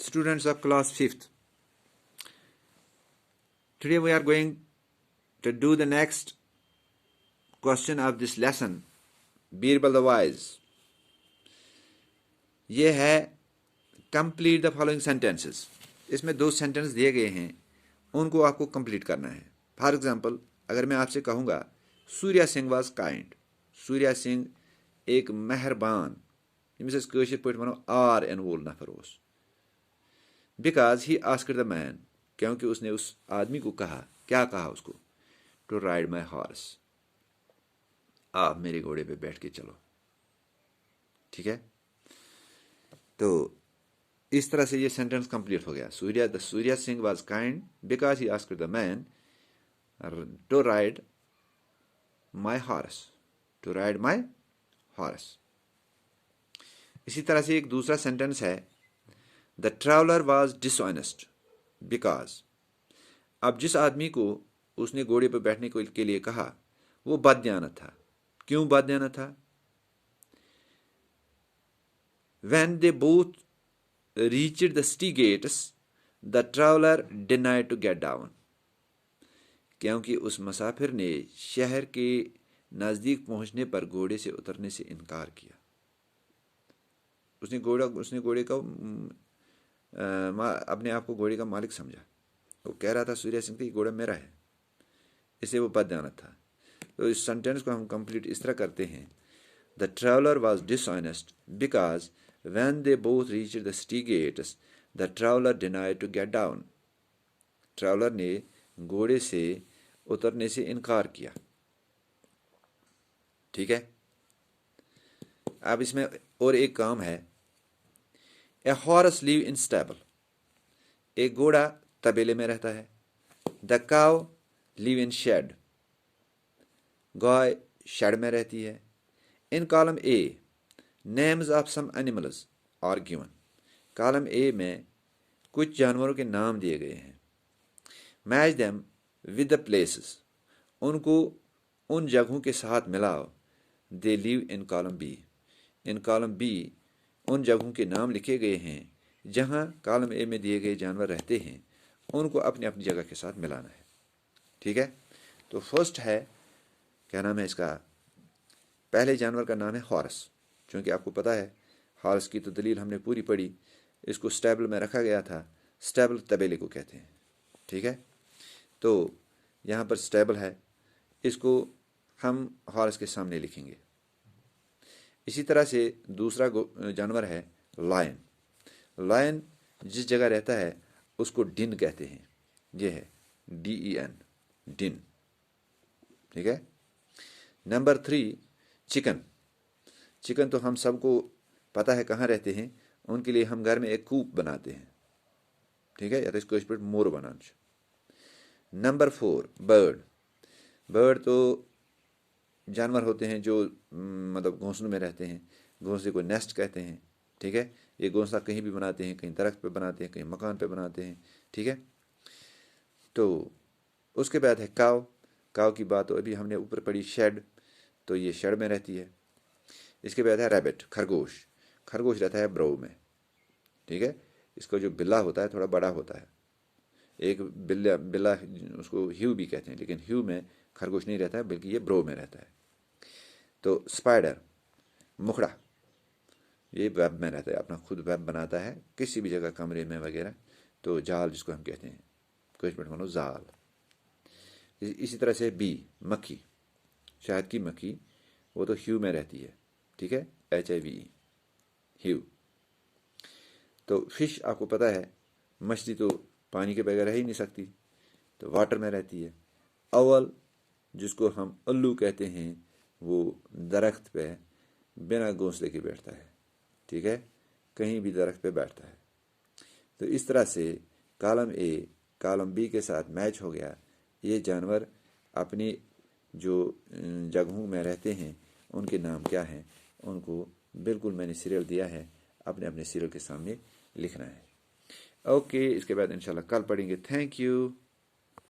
students of class 5th. Today we are going to do the next question of this lesson, Birbal the Wise. ये है complete the following sentences. इसमें दो sentence दिए गए हैं, उनको आपको कंप्लीट करना है. फॉर एग्जाम्पल, अगर मैं आपसे कहूँगा सूर्या सिंह वॉज काइंड, सूर्या सिंह एक मेहरबान, यमिस अस कٲشِر पٲٹھۍ वनो आर एन वोल नफर ओस, because he asked the man, क्योंकि उसने उस आदमी को कहा, क्या कहा उसको, टू राइड माई हॉर्स, आप मेरे घोड़े पे बैठ के चलो. ठीक है, तो इस तरह से ये सेंटेंस कंप्लीट हो गया. Surya Singh was kind because he asked the man to ride my horse, to ride my horse. इसी तरह से एक दूसरा सेंटेंस है, the traveller was dishonest because, अब जिस आदमी को उसने घोड़े पर बैठने के लिए कहा वो बददियानत था. क्यों बददियानत था? When they both reached the city gates, the traveler denied to get down. क्योंकि उस मुसाफिर ने शहर के नज़दीक पहुंचने पर घोड़े से उतरने से इनकार किया. उसने घोड़े का अपने आप को घोड़े का मालिक समझा. वो कह रहा था सूर्या सिंह कि घोड़ा मेरा है, इससे वो बददियानत था. तो इस सेंटेंस को हम कंप्लीट इस तरह करते हैं, the traveller was dishonest because when they both reached the city gates, the traveler denied to get down. Traveller ने घोड़े से उतरने से इनकार किया. ठीक है, अब इसमें और एक काम है, a horse live in stable, एक घोड़ा तबेले में रहता है. The cow live in shed, गाय शेड में रहती है. In column A, names of some animals are given, column A में कुछ जानवरों के नाम दिए गए हैं. Match them with the places, उनको उन जगहों के साथ मिलाओ. They live in column B, in column B उन जगहों के नाम लिखे गए हैं जहां कॉलम ए में दिए गए जानवर रहते हैं, उनको अपनी अपनी जगह के साथ मिलाना है. ठीक है, तो फर्स्ट है, क्या नाम है इसका, पहले जानवर का नाम है हॉर्स. चूँकि आपको पता है हॉर्स की तो दलील हमने पूरी पढ़ी, इसको स्टेबल में रखा गया था. स्टेबल तबेले को कहते हैं. ठीक है, तो यहाँ पर स्टेबल है, इसको हम हॉर्स के सामने लिखेंगे. इसी तरह से दूसरा जानवर है लायन. लायन जिस जगह रहता है उसको डिन कहते हैं. ये है DEN, डिन. ठीक है. Number 3, chicken. चिकन तो हम सबको पता है कहाँ रहते हैं, उनके लिए हम घर में एक कूप बनाते हैं. ठीक है, या तो इसको मोर बनाना. नंबर 4, बर्ड. बर्ड तो जानवर होते हैं जो मतलब घोंसलों में रहते हैं, घोंसले को नेस्ट कहते हैं. ठीक है, ये घोंसला कहीं भी बनाते हैं, कहीं दरख्त पे बनाते हैं, कहीं मकान पे बनाते हैं. ठीक है, तो उसके बाद है काव. काव की बात तो अभी हमने ऊपर पढ़ी, शेड, तो ये शेड में रहती है. इसके बाद है रैबिट, खरगोश. खरगोश रहता है ब्रो में. ठीक है, इसका जो बिल्ला होता है थोड़ा बड़ा होता है. एक बिल्ला उसको ह्यू भी कहते हैं, लेकिन ह्यू में खरगोश नहीं रहता है, बल्कि ये ब्रो में रहता है. तो स्पाइडर, मुखड़ा, ये वेब में रहता है, अपना खुद वेब बनाता है किसी भी जगह, कमरे में वगैरह. तो जाल जिसको हम कहते हैं, कुछ मिनट मानो जाल. इसी तरह से बी, मक्खी, शहद की मक्खी, वो तो ह्यू में रहती है. ठीक है, HIVE, ह्यू. तो फिश आपको पता है, मछली तो पानी के बगैर रह ही नहीं सकती, तो वाटर में रहती है. अव्वल जिसको हम उल्लू कहते हैं, वो दरख्त पे बिना घोंसले के बैठता है. ठीक है, कहीं भी दरख्त पे बैठता है. तो इस तरह से कॉलम ए कॉलम बी के साथ मैच हो गया. ये जानवर अपनी जो जगहों में रहते हैं उनके नाम क्या हैं, उनको बिल्कुल मैंने सीरियल दिया है, अपने अपने सीरियल के सामने लिखना है. ओके, इसके बाद इंशाल्लाह कल पढ़ेंगे. Thank you.